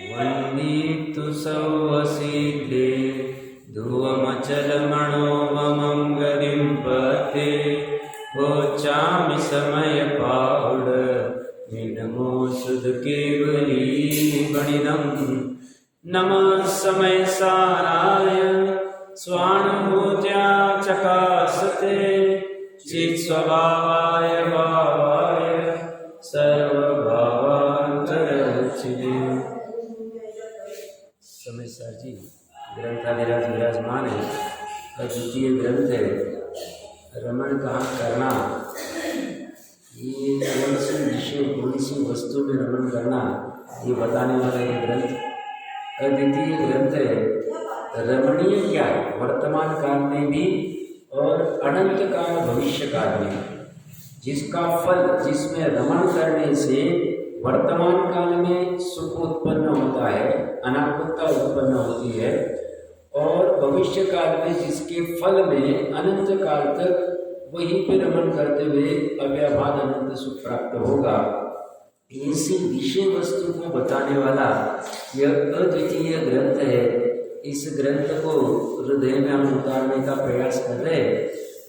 वन्दितु सौवसीद्रे ध्रुवमचलमणोवमं गतिं पते वोचामि समयपाहुड विनमो सुध केवली गणिदं नमः समय साराय स्वानुभूत्या चकासते चित् स्वभावाय भावाय सर्वभावान्तरचिते। समय सार जी ग्रंथाधिराज विराजमान है। द्वितीय ग्रंथ है रमण कहाँ करना। ये कौन सी विषय कौन सी वस्तु में रमण करना ये बताने वाला ये ग्रंथ अद्वितीय ग्रंथ है। रमणीय क्या है वर्तमान काल में भी और अनंत काल भविष्य काल में, जिसका फल जिसमें रमण करने से वर्तमान काल में सुख उत्पन्न होता है, अनाकुलता उत्पन्न होती है, और भविष्य काल में जिसके फल में अनंत काल तक वहीं पे रमण करते हुए अव्याभाद अनंत सुख प्राप्त होगा। ऐसी विषय वस्तु को बताने वाला यह अद्वितीय ग्रंथ है। इस ग्रंथ को हृदय में हम उतारने का प्रयास कर रहे हैं।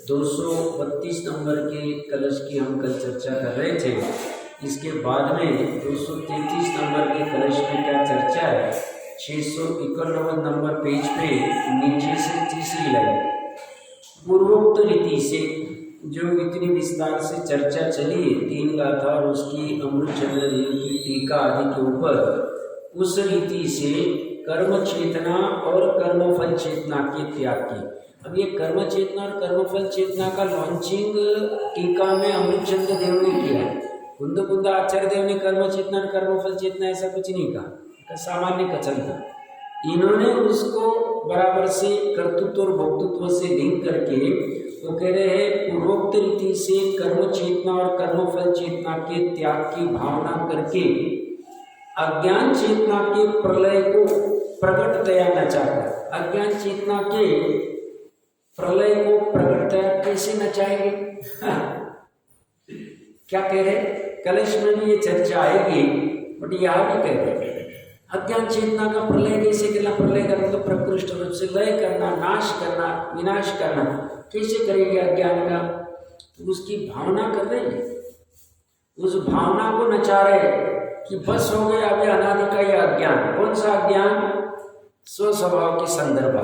232 नंबर के कलश की हम कल चर्चा कर रहे थे। इसके बाद में 233 नंबर के कलश में क्या चर्चा है। 691 नंबर पेज पे नीचे से तीसरी लाइन पूर्वोक्त रीति से जो इतनी विस्तार से चर्चा चली 3 गाथा और उसकी अमृतचंद्र देव की टीका आदि के ऊपर, उस रीति से कर्म चेतना और कर्मफल चेतना के त्याग की। अब ये कर्म चेतना और कर्मफल चेतना का लॉन्चिंग टीका में अमृतचंद्र देव ने किया है। कुंद आचार्य देव ने कर्म चेतना और कर्मफल चेतना ऐसा कुछ नहीं कहा, सामान्य कथन था। इन्होंने उसको बराबर से कर्तृत्व और भोक्तृत्व से लिंक करके वो कह रहे हैं पूर्वोक्त रीति से कर्म चेतना और कर्मफल चेतना के त्याग की भावना करके अज्ञान चेतना के प्रलय को प्रकटतया नचाकर, अज्ञान चेतना के प्रलय को प्रकटतया कैसे नचाएंगे क्या कह रहे। कलश में भी ये चर्चा आएगी, बट यहाँ भी कह रहे अज्ञान चेतना का प्रलय कैसे करना। प्रलय का मतलब प्रकृष्ट रूप से लय करना, नाश करना, विनाश करना। कैसे करेंगे अज्ञान का, तो उसकी भावना कर रहे हैं। उस भावना को नचा रहे कि बस हो गया अभी अनादि का यह अज्ञान। कौन सा अज्ञान, स्वस्वभाव के संदर्भ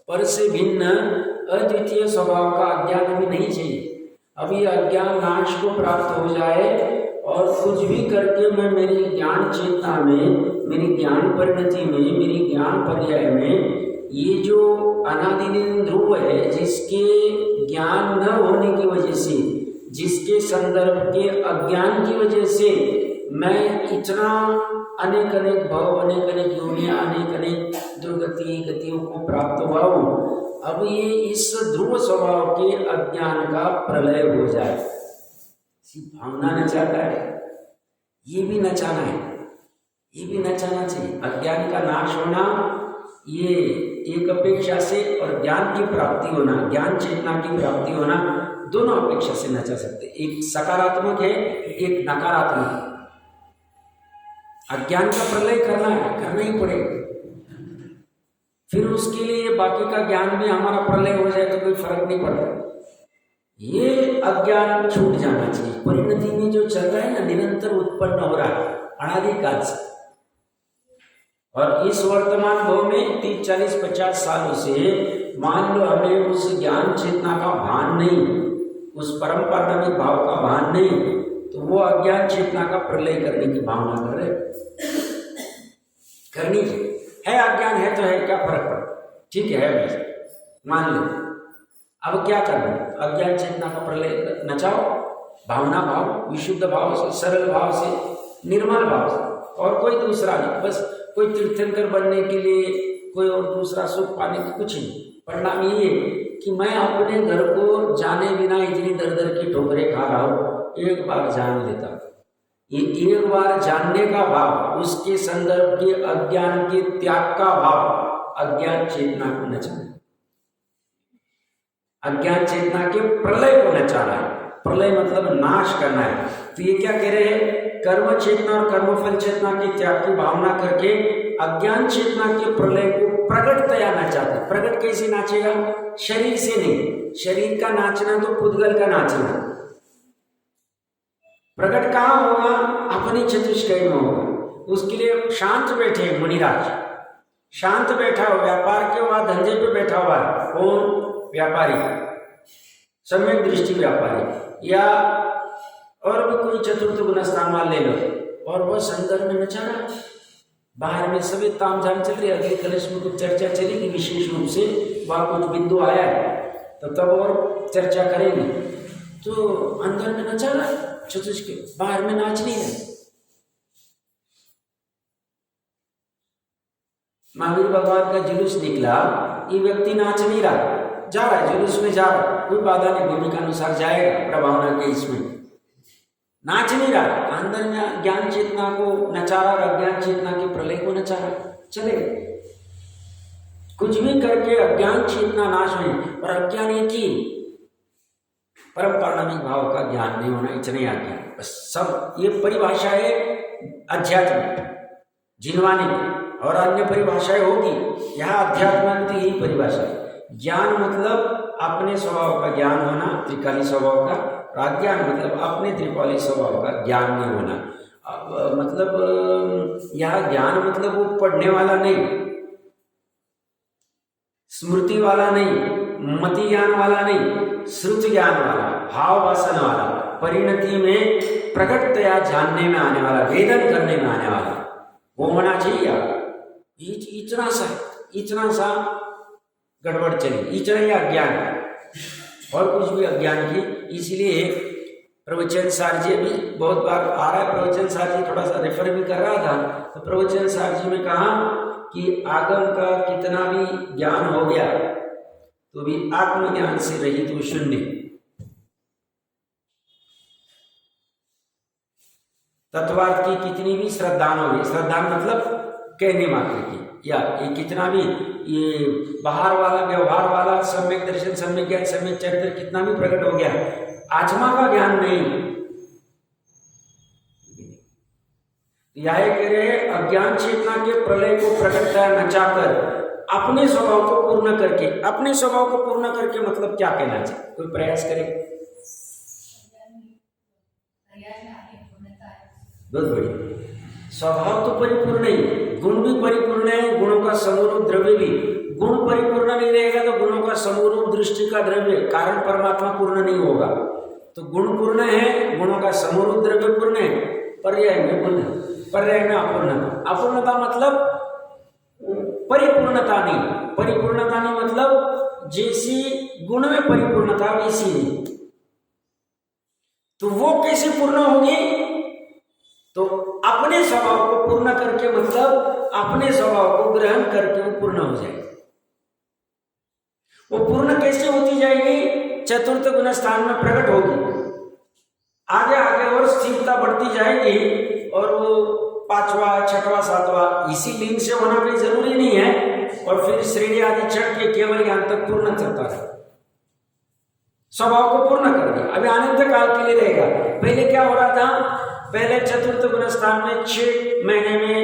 पर से भिन्न अद्वितीय स्वभाव का अज्ञान भी नहीं चाहिए। अभी अज्ञान नाश को प्राप्त हो जाए और कुछ भी करके मैं मेरी ज्ञान चेतना में, मेरी ज्ञान परिणति में, मेरी ज्ञान पर्याय में ये जो अनादिदिन ध्रुव है, जिसके ज्ञान न होने की वजह से, जिसके संदर्भ के अज्ञान की वजह से मैं इतना अनेक अनेक भाव, अनेक अनेक योनियां, अनेक अनेक दुर्गति गतियों को प्राप्त हुआ हूँ। अब ये इस ध्रुव स्वभाव के अज्ञान का प्रलय हो जाए, भावना नचाता है। ये भी नचाना है, ये भी नचाना चाहिए। अज्ञान का नाश होना ये एक अपेक्षा से, और ज्ञान की प्राप्ति होना, ज्ञान चेतना की प्राप्ति होना, दोनों अपेक्षा से नचा सकते। एक सकारात्मक है, एक नकारात्मक है। अज्ञान का प्रलय करना है, करना ही पड़ेगा। फिर उसके लिए बाकी का ज्ञान भी हमारा प्रलय हो जाए तो कोई फर्क नहीं पड़ता। ये अज्ञान छूट जाना चाहिए। परिणति में जो चल रहा है ना, निरंतर उत्पन्न हो रहा है अनादिकाल से, और इस वर्तमान भाव में 30, 40, 50 सालों से मान लो हमें उस ज्ञान चेतना का भान नहीं, उस परम पारमिक भाव का भान नहीं, तो वो अज्ञान चेतना का प्रलय करने की भावना कर रहे। करनी है, अज्ञान है तो है, क्या फर्क पड़ता, ठीक है मान लो। अब क्या करना, अज्ञान चेतना का प्रलय नचाओ, भावना भाव, विशुद्ध भाव से, सरल भाव से, निर्मल भाव से, और कोई दूसरा नहीं। बस कोई तीर्थंकर बनने के लिए, कोई और दूसरा सुख पाने की कुछ नहीं। परिणाम ये कि मैं अपने घर को जाने बिना इतनी दर दर की ठोकरें खा रहा हूँ, एक बार जान लेता। ये एक बार जानने का भाव, उसके संदर्भ के अज्ञान के त्याग का भाव, अज्ञान चेतना को नचाना, अज्ञान चेतना के प्रलय को नचाना है। प्रलय मतलब नाश करना है। तो ये क्या कह रहे हैं, कर्म चेतना और कर्मफल चेतना के त्याग की भावना करके अज्ञान चेतना के प्रलय को प्रगटतया नाचाते। प्रगट कैसे नाचेगा, शरीर से नहीं, शरीर का नाचना तो पुद्गल का नाचना, प्रकट कहाँ होगा, अपनी चतुष्टय में होगा। उसके लिए शांत बैठे मुनिराज, शांत बैठा हो, व्यापार के वहां धंधे पे बैठा हुआ है, कौन, व्यापारी, सम्यक दृष्टि व्यापारी, या और भी कोई चतुर्थ गुण स्थान वाले ले लो, और वह संदर्भ में नचा रहा, बाहर में सभी तामझाम चल रही है। अगले कलश में कुछ चर्चा चलेगी विशेष रूप से, वहां कुछ बिंदु आया है तो तब और चर्चा करेंगे। तो अंदर में नचा रहा है चतुष्क, बाहर में नाच नहीं है। महावीर भगवान का जुलूस निकला, ये व्यक्ति नाच नहीं रहा, जा रहा है जुलूस में, जा रहा है, कोई बाधा नहीं, भूमि का अनुसार जाएगा प्रभावना के, इसमें नाच नहीं रहा, अंदर में ज्ञान चेतना को नचा रहा और अज्ञान चेतना के प्रलय को नचा रहा, चलेगा। कुछ भी करके अज्ञान चेतना नाश हुई, और अज्ञान एक ही परम पारमार्थिक भाव का ज्ञान नहीं होना, इतना ही आज्ञा बस। सब ये परिभाषा है अध्यात्म जिनवानी की, और अन्य परिभाषाएं होगी, यहाँ अध्यात्म की यही परिभाषा है। ज्ञान मतलब अपने स्वभाव का ज्ञान होना, त्रिकाली स्वभाव का, और अज्ञान मतलब अपने त्रिकाली स्वभाव का ज्ञान नहीं होना। मतलब यहाँ ज्ञान मतलब वो पढ़ने वाला नहीं, स्मृति वाला नहीं, मति ज्ञान वाला नहीं, श्रुति ज्ञान वाला, भाव वासन वाला, परिणति में प्रकटतया जानने में आने वाला, वेदन करने में आने वाला, वो होना चाहिए। इतना सा गड़बड़ चली, इतना ही अज्ञान और कुछ भी अज्ञान की। इसलिए प्रवचन सार जी भी बहुत बार आ रहा है, प्रवचन सार जी थोड़ा सा रेफर भी कर रहा था, तो प्रवचन सार जी में कहा कि आगम का कितना भी ज्ञान हो गया तो भी आत्मज्ञान से रहित तो शून्य। तत्वार्थ की कितनी भी श्रद्धा हो गई, श्रद्धा मतलब कहने मात्र की, या ये कितना भी ये बाहर वाला व्यवहार वाला सम्यक दर्शन, सम्यक ज्ञान, सम्यक चरित्र कितना भी प्रकट हो गया, आत्मा का ज्ञान नहीं। यह कह रहे हैं अज्ञान चेतना के प्रलय को प्रकटता नचाकर अपने स्वभाव को पूर्ण करके, अपने स्वभाव को पूर्ण करके मतलब क्या कहना चाहिए, कोई प्रयास करे, बहुत बढ़िया। स्वभाव तो परिपूर्ण ही, गुण भी परिपूर्ण है, गुणों का समूह द्रव्य भी, गुण परिपूर्ण नहीं रहेगा तो गुणों का समूह दृष्टि का द्रव्य कारण परमात्मा पूर्ण नहीं होगा। तो गुण पूर्ण है, गुणों का समूह द्रव्य पूर्ण है, पर्याय में पूर्ण, पर्याय में अपूर्णता। अपूर्णता मतलब परिपूर्णता नहीं, परिपूर्णता नहीं मतलब जैसी गुण में परिपूर्णता वैसी नहीं। तो वो कैसे पूर्ण होगी, तो अपने स्वभाव को पूर्ण करके, मतलब अपने स्वभाव को ग्रहण करके वो पूर्ण हो जाएगी। वो पूर्ण कैसे होती जाएगी, चतुर्थ गुण स्थान में प्रकट होगी, आगे आगे और स्थिरता बढ़ती जाएगी, और वो पांचवा, छठवा, सातवां इसी लिंग से होना कोई जरूरी नहीं है, और फिर श्रेणी आदि चढ़ के केवल ज्ञान तक पूर्ण चलता है। स्वभाव को पूर्ण कर दिया, अभी अनंत काल के लिए रहेगा। पहले क्या हो रहा था, पहले चतुर्थ गुण स्थान में 6 महीने में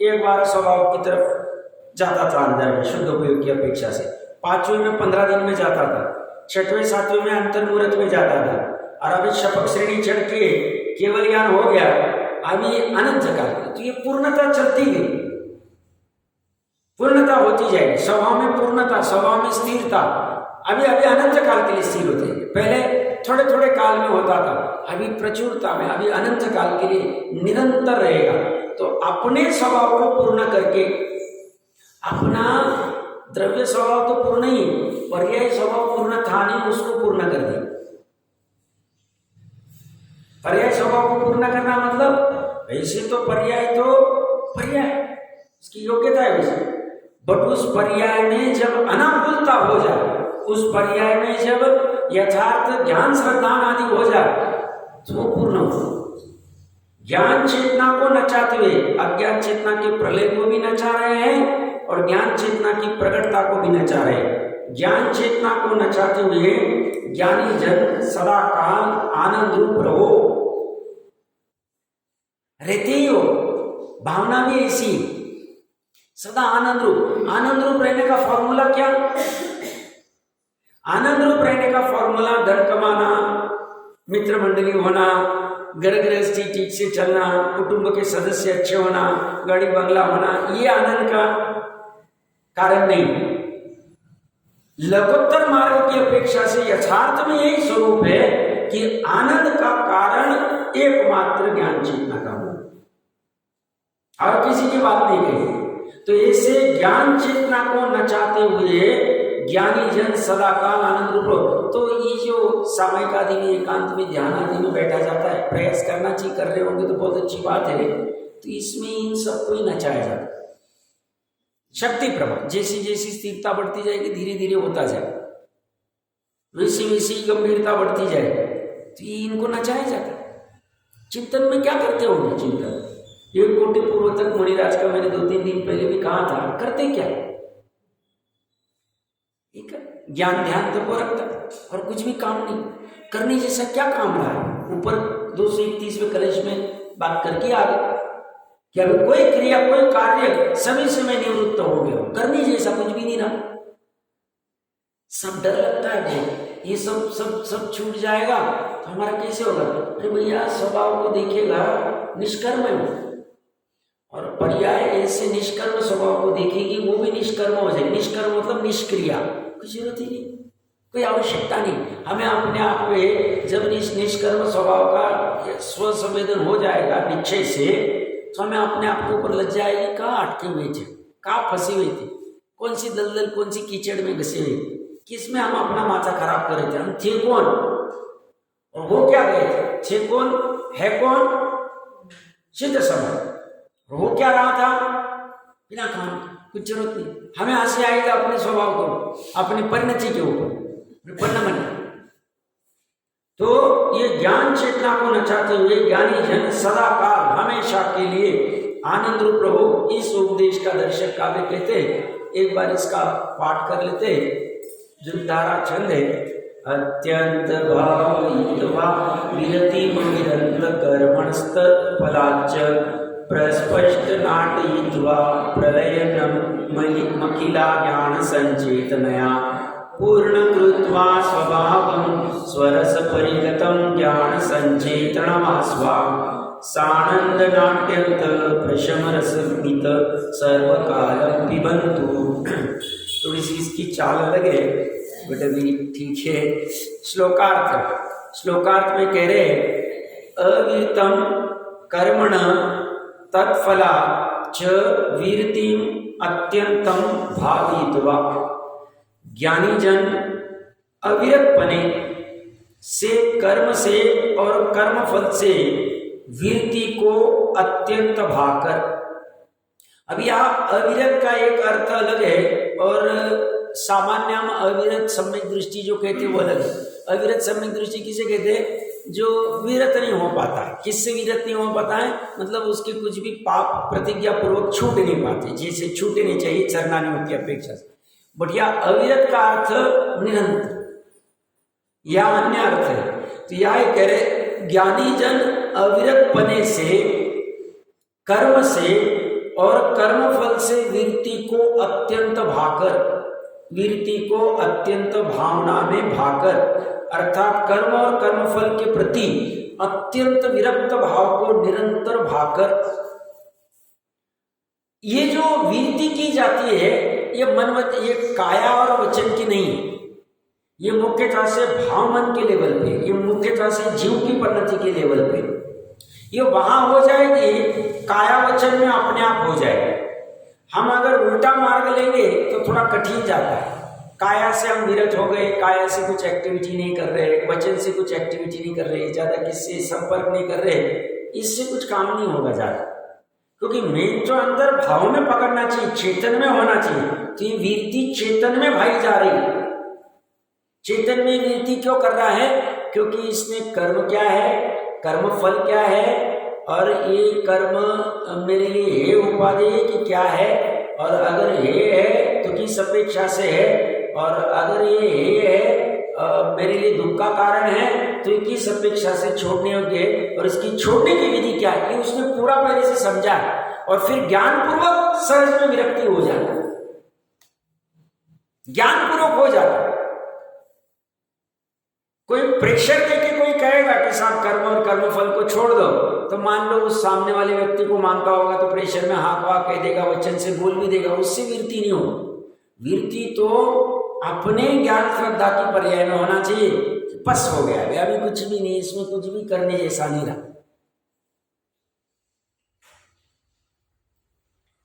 एक बार स्वभाव की तरफ जाता था अंदर में, शुद्ध उपयोग की अपेक्षा से। 5वें में 15 दिन में जाता था, 6वें 7वें में अंतर्मुहूर्त में जाता था, और अभी शपथ श्रेणी चढ़ के केवल ज्ञान हो गया, अभी अनंत काल। तो ये पूर्णता चलती गई, पूर्णता होती जाएगी, स्वभाव में पूर्णता, स्वभाव में स्थिरता, अभी अभी अनंत काल के लिए स्थिर होते हैं। पहले थोड़े थोड़े काल में होता था, अभी प्रचुरता में, अभी अनंत काल के लिए निरंतर रहेगा। तो अपने स्वभाव को पूर्ण करके, अपना द्रव्य स्वभाव तो पूर्ण ही, पर्याय स्वभाव पूर्ण था नहीं, उसको पूर्ण कर दिया। पर्याय स्वभाव को पूर्ण करना मतलब वैसे तो पर्याय उसकी योग्यता है वैसे, बट उस पर्याय में जब अनाकुलता हो जाए, उस पर्याय में जब यथार्थ ज्ञान श्रद्धा आदि हो जाए तो पूर्ण हो। ज्ञान चेतना को नचाते हुए अज्ञान चेतना के प्रलय को भी नचा रहे हैं, और ज्ञान चेतना की प्रकटता को भी नचा रहे हैं। ज्ञान चेतना को नचाते हुए ज्ञानी जन सदा काल आनंद रूप रहो, रहते ही हो। भावना भी ऐसी सदा आनंद रूप। आनंद रूप रहने का फॉर्मूला क्या? आनंद रूप रहने का फॉर्मूला धन कमाना, मित्र मंडली होना, घर गृहस्थी ठीक से चलना, कुटुंब के सदस्य अच्छे होना, गाड़ी बंगला होना, ये आनंद का कारण नहीं। लघुत्तर मार्ग की अपेक्षा से यथार्थ में यही स्वरूप है कि आनंद का कारण एकमात्र ज्ञान चेतना का हो, और किसी की बात नहीं कही। तो ऐसे ज्ञान चेतना को नचाते हुए ज्ञानी जन सदा काल आनंद रूप। तो ये जो सामयिक आदि में, एकांत में, ध्यान आदि में बैठा जाता है, प्रयास करना चाहिए, कर रहे होंगे तो बहुत अच्छी बात है। तो इसमें इन सबको ही नचाया जाता है। शक्ति प्रभाव, जैसी जैसी स्थिरता बढ़ती जाएगी, धीरे धीरे होता जाए, वैसी वैसी गंभीरता बढ़ती जाए, तो इनको नचाया जाता है। चिंतन में क्या करते होंगे? चिंतन 1 कोटि पूर्व तक मणिराज का मैंने 2-3 दिन पहले भी कहा था, करते क्या? एक ज्ञान ध्यान तो वो रखता और कुछ भी काम नहीं करने जैसा क्या काम रहा है? ऊपर 231वें कलश में बात करके आ गए कि अगर कोई क्रिया, कोई कार्य समय समय निवृत्त हो गया, करने जैसा कुछ भी नहीं रहा। सब डर लगता है बहुत, ये सब सब सब छूट जाएगा तो हमारा कैसे होगा? अरे भैया, स्वभाव को देखिएगा, निष्कर्म है और पर्याय ऐसे निष्कर्म स्वभाव को देखेगी, वो भी निष्कर्म हो जाए। निष्कर्म मतलब निष्क्रिया, कुछ जरूरत ही नहीं, कोई आवश्यकता नहीं। हमें अपने आप में जब निष्कर्म स्वभाव का स्वसंवेदन हो जाएगा निश्चय से, तो हमें अपने आप के ऊपर लज्जा आएगी। कहाँ अटके हुए थे, कहाँ फंसी हुई थी, कौन सी दलदल, कौन सी कीचड़ में घसे हुए, किसमें हम अपना माथा खराब कर रहे थे? हम थे कौन और हो क्या गए थे? कौन है कौन? सिद्ध समय। हो क्या रहा था? बिना काम, कुछ जरूरत नहीं। हमें हंसी आएगा अपने स्वभाव को, अपनी परिणति के ऊपर, तो ये ज्ञान चेतना को नचाते हुए ज्ञानी जन सदा काल हमेशा के लिए आनंद रूप रहो, इस उपदेश का दर्शक काव्य कहते। एक बार इसका पाठ कर लेते। ध्रुवधारा छंद है। अत्यंत भावित्वा विरतिमविरन्त कर्मणस्तत्फलाच्च प्रस्पष्ट नाटयित्वा प्रलयनं मखिला ज्ञान संचेतनया पूर्ण कृत्वा स्वभावं स्वरस परिगतं ज्ञान संचेतनमास्वा सानंद नाट्यंत प्रशम रसमित सर्वकाल पिबंतु। थोड़ी सी इसकी चाल अलग है बट अभी ठीक है। श्लोकार्थ में कह रहे अविरतम कर्मण तत्फला च वीरतिम अत्यंतम भावित्वा। ज्ञानी जन अविरतपने से, कर्म से और कर्मफल से वीरति को अत्यंत भाकर। अब यहाँ अविरत का एक अर्थ अलग है और सामान्य हम अविरत सम्यक दृष्टि जो कहते हैं वो अलग है। अविरत सम्यक दृष्टि किसे कहते हैं? जो विरत नहीं हो पाता है। किससे विरत नहीं हो पाता है? मतलब उसके कुछ भी पाप प्रतिज्ञा पूर्वक छूट नहीं पाते, जैसे छूटे नहीं चाहिए चरणानुमति अपेक्षा से। बट यह अविरत का अर्थ निरंतर या अन्य अर्थ है। तो यह कह रहे ज्ञानी जन अविरत पने से, कर्म से और कर्मफल से वीरति को अत्यंत भाकर, वीरति को अत्यंत भावना में भाकर, अर्थात कर्म और कर्मफल के प्रति अत्यंत विरक्त भाव को निरंतर भाकर। ये जो वीरति की जाती है ये ये काया और वचन की नहीं है। ये मुख्यतः से भाव मन के लेवल पे, ये मुख्यतः से जीव की परिणति के लेवल पे ये वहां हो जाएगी, काया वचन में अपने आप हो जाएगी। हम अगर उल्टा मार्ग लेंगे तो थोड़ा कठिन जाता है। काया से हम विरत हो गए, काया से कुछ एक्टिविटी नहीं कर रहे, वचन से कुछ एक्टिविटी नहीं कर रहे, ज्यादा किससे संपर्क नहीं कर रहे, इससे कुछ काम नहीं होगा ज्यादा। क्योंकि मेन तो अंदर भाव में पकड़ना चाहिए, चेतन में होना चाहिए। तो ये वीरति चेतन में भाई जा रही है। चेतन में वीरति क्यों कर रहा है? क्योंकि इसमें कर्म क्या है, कर्म फल क्या है, और ये कर्म मेरे लिए हे उपादेय कि क्या है, और अगर हे है तो किस अपेक्षा से है, और अगर ये हे है मेरे लिए दुख का कारण है, तो ये किस अपेक्षा से छोड़ने योग्य है और इसकी छोड़ने की विधि क्या है, ये उसने पूरा पहले से समझा है। और फिर ज्ञानपूर्वक सहज में विरक्ति हो जाता है, ज्ञानपूर्वक हो जाता है। कोई प्रेशर देके कोई कहेगा कि साहब कर्म और कर्मफल को छोड़ दो, तो मान लो उस सामने वाले व्यक्ति को मानता होगा तो प्रेशर में हाँ वाह कह देगा, वचन से बोल भी देगा, उससे वीरती नहीं हो। वीरती तो अपने ज्ञान श्रद्धा की पर्याय में होना चाहिए। बस हो गया, अभी कुछ भी नहीं, इसमें कुछ भी करने जैसा नहीं रहा।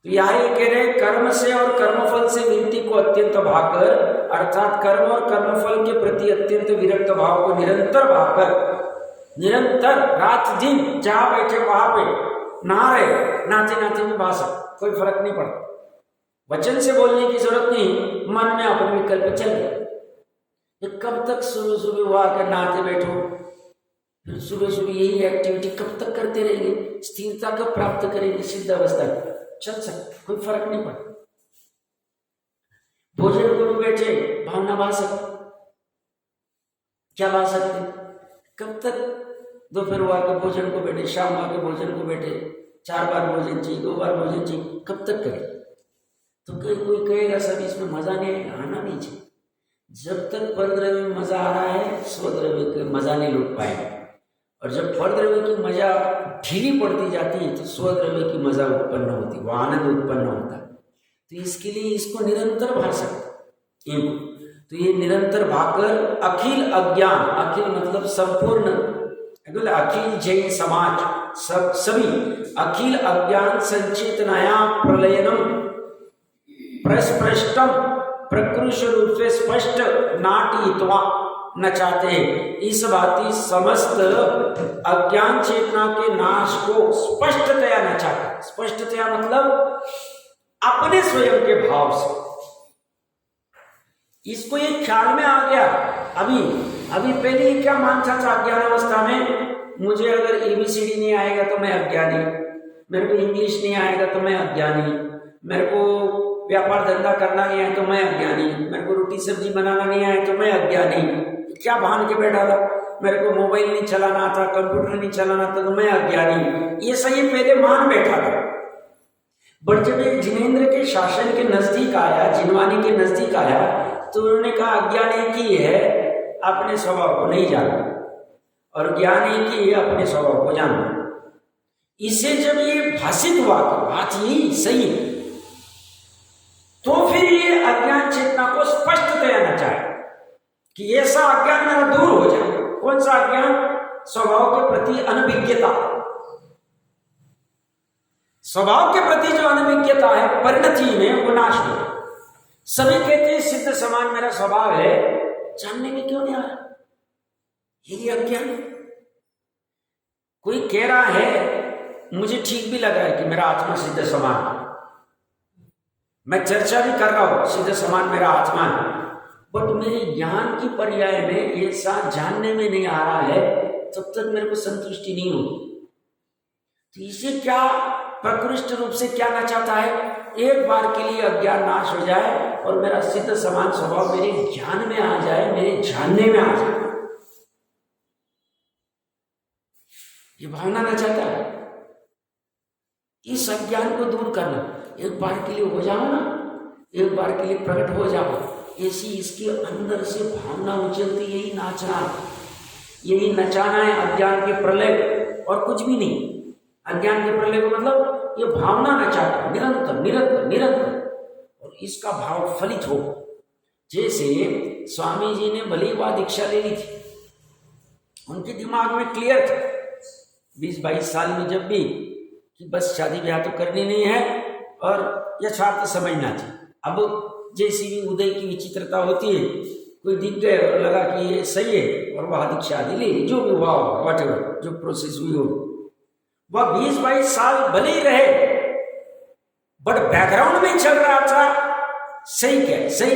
तो यहाँ ये कह रहे कर्म से और कर्मफल से वीरती को अत्यंत भाकर, अर्थात कर्म और कर्मफल के प्रति अत्यंत विरक्त भाव को निरंतर भाकर, निरंतर रात दिन जहां बैठे वहां पे नहा रहे, नाचे नाचे में भाषा, कोई फर्क नहीं पड़ता। वचन से बोलने की जरूरत नहीं, मन में अपने विकल्प चल गए। कब तक सुबह सुबह वो आकर नहाते बैठो, फिर सुबह सुबह यही एक्टिविटी कब तक करते रहेंगे? स्थिरता कब प्राप्त करेंगे? सिद्ध अवस्था चल सकते, कोई फर्क नहीं पड़ता। भोजन को भी बैठे भावना बा सकते, क्या बा सकते? कब तक दोपहर आके भोजन को बैठे, शाम आके भोजन को बैठे, 4 बार भोजन चाहिए, 2 बार भोजन चाहिए, कब तक करें? तो कोई कहेगा सब इसमें मजा नहीं आना नहीं चाहिए। जब तक परद्रव्य में मजा आ रहा है, स्वद्रव्य का मजा नहीं लूट पाएगा। और जब परद्रव्य की मजा ढीली पड़ती जाती है तो स्वद्रव्य की मजा उत्पन्न होती, वो आनंद उत्पन्न होता है। तो इसके लिए इसको निरंतर भा सकते। तो ये निरंतर भाकर अखिल अज्ञान, अखिल मतलब संपूर्ण, अखिल जैन समाज, सब सभी अखिल अज्ञान संचेतनाया प्रलयनम प्रस्पष्टम प्रकृष रूप से स्पष्ट नाटयित्वा न चाहते। इस भांति समस्त अज्ञान चेतना के नाश को स्पष्टतया न चाहते। स्पष्टतया मतलब अपने स्वयं के भाव से। इसको ये ख्याल में आ गया। अभी पहले ये क्या मानता था अज्ञान अवस्था में, मुझे अगर ABCD नहीं आएगा तो मैं अज्ञानी, मेरे को इंग्लिश नहीं आएगा तो मैं अज्ञानी, मेरे को व्यापार धंधा करना नहीं आए तो मैं अज्ञानी, मेरे को रोटी सब्जी बनाना नहीं आए तो मैं अज्ञानी। क्या भान के बैठा था, मेरे को मोबाइल नहीं चलाना आता, कंप्यूटर नहीं चलाना था तो मैं अज्ञानी। ये सही पहले मान बैठा था। बट जब एक जिनेंद्र के शासन के नजदीक आया, जिनवानी के नजदीक आया, तो उन्होंने कहा अज्ञान एक ही है, अपने स्वभाव को नहीं जानना, और ज्ञान एक ही है, अपने स्वभाव को जानना। इसे जब ये भाषित हुआ कि बात यही सही है, तो फिर ये अज्ञान चेतना को स्पष्टतया न चाहे कि ऐसा अज्ञान मेरा दूर हो जाए। कौन सा अज्ञान? स्वभाव के प्रति अनभिज्ञता। स्वभाव के प्रति जो अनभिज्ञता है परिणति में वो नाश हो। सभी कहते हैं सिद्ध समान मेरा स्वभाव है, जानने में क्यों नहीं आ रहा? यही अज्ञान। कोई कह रहा है, मुझे ठीक भी लगा है कि मेरा आत्मा सिद्ध समान, मैं चर्चा भी कर रहा हूं सिद्ध समान मेरा आत्मा है, बट मेरे ज्ञान की पर्याय में ये साथ जानने में नहीं आ रहा है, तब तक मेरे को संतुष्टि नहीं होगी। तो इसे क्या प्रकृष्ट रूप से क्या ना चाहता है? एक बार के लिए अज्ञान नाश हो जाए और मेरा सिद्ध समान स्वभाव मेरे ज्ञान में आ जाए, मेरे जानने में आ जाए। ये भावना ना चाहता है। इस अज्ञान को दूर करना, एक बार के लिए हो जाओ ना, एक बार के लिए प्रकट हो जाओ, ऐसी इसके अंदर से भावना उछलती, यही नाचना, यही नचाना है अज्ञान के प्रलय और कुछ भी नहीं। अज्ञान के प्रलय को मतलब ये भावना नचाता निरंतर निरंतर निरंतर, और इसका भाव फलित हो। जैसे स्वामी जी ने भले ही वह दीक्षा ले ली थी, उनके दिमाग में क्लियर था 20-22 साल में जब भी कि बस शादी ब्याह तो करनी नहीं है और यथार्थ समझना चाहिए। अब जैसी भी उदय की विचित्रता होती है, कोई दिख गए और लगा कि ये सही है और वह दीक्षा आदि ले, जो भी हुआ वट एवर जो प्रोसेस हुई हो, वह 20-22 साल भले ही रहे, बट बैकग्राउंड में चल रहा था सही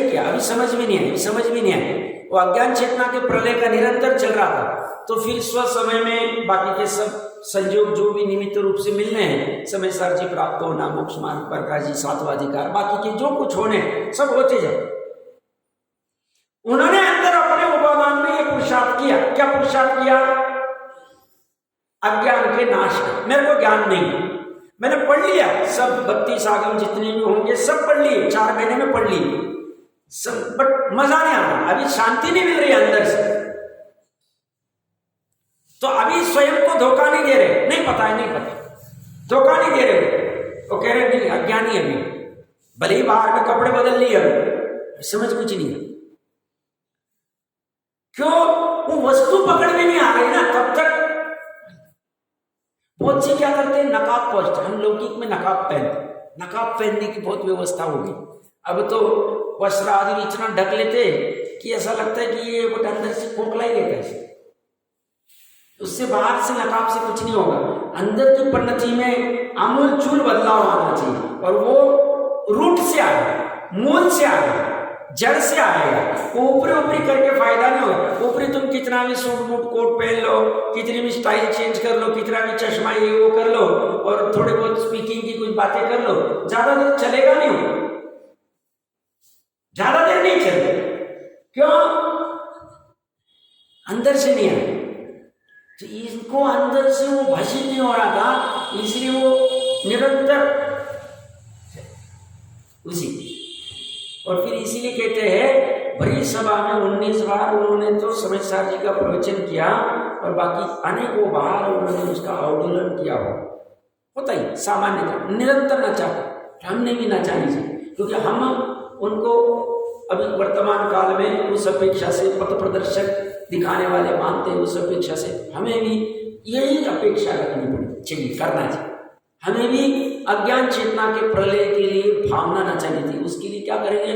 क्या अभी समझ में नहीं आया। वो अज्ञान चेतना के प्रलय का निरंतर चल रहा था। तो फिर स्व समय में बाकी के सब संयोग जो भी निमित्त रूप से मिलने हैं, समय सार्जी प्राप्त होना, मोक्ष मार्ग पर काजी, सातवां अधिकार, बाकी के जो कुछ होने सब होते जाए। उन्होंने अंदर अपने उपादान पुरुषार्थ किया। क्या पुरुषार्थ किया? अज्ञान के नाश का। मेरे को ज्ञान नहीं, मैंने पढ़ लिया सब 32 आगम जितने भी होंगे सब पढ़ लिए, 4 महीने में पढ़ लिए सब, बट मजा नहीं आ रहा, अभी शांति नहीं मिल रही अंदर से। तो अभी स्वयं को धोखा नहीं दे रहे, नहीं पता है, नहीं पता, धोखा नहीं दे रहे। वो कह रहे नहीं अज्ञानी अभी, भले ही बाहर में कपड़े बदल लिए, अभी समझ कुछ नहीं है। क्यों? वो वस्तु पकड़ में नहीं आ रही ना तब तक। बहुत से क्या करते हैं, नकाब पहुंचते, हम लौकिक में नकाब पहनते, नकाब पहनने की बहुत व्यवस्था हो गई। अब तो वस्त्र आदि इतना ढक लेते कि ऐसा लगता है कि ये बट अंदर से खोखला ही रहता है। उससे बाहर से नकाब से कुछ नहीं होगा, अंदर की परिणति में आमूल चूल बदलाव आना चाहिए। और वो रूट से आएगा, मूल से आएगा, जड़ से आएगा। वो ऊपरी ऊपरी करके फायदा नहीं होगा। ऊपरी तुम कितना भी सूट बूट कोट पहन लो, कितनी भी स्टाइल चेंज कर लो, कितना भी चश्मा ये वो कर लो, और थोड़े बहुत स्पीकिंग की कुछ बातें कर लो, ज्यादा देर चलेगा नहीं, ज्यादा देर नहीं चलेगा। क्यों? अंदर से नहीं आया। तो इनको अंदर से वो भाषित नहीं हो रहा था, इसलिए वो निरंतर उसी। और फिर इसीलिए कहते हैं बड़ी सभा में 19 बार उन्होंने तो समझदार जी का प्रवचन किया, और बाकी अनेकों बार उन्होंने उसका अवलोकन किया होता ही सामान्यतः निरंतर नचा। हमने भी नचा नहीं चाहिए, क्योंकि हम उनको अभी वर्तमान काल में उस अपेक्षा से पथ प्रदर्शक दिखाने वाले मानते हैं, उस अपेक्षा से हमें भी यही अपेक्षा रखनी पड़ी चाहिए, करना चाहिए। हमें भी अज्ञान चेतना के प्रलय के लिए भावना नचानी थी। उसके लिए क्या करेंगे?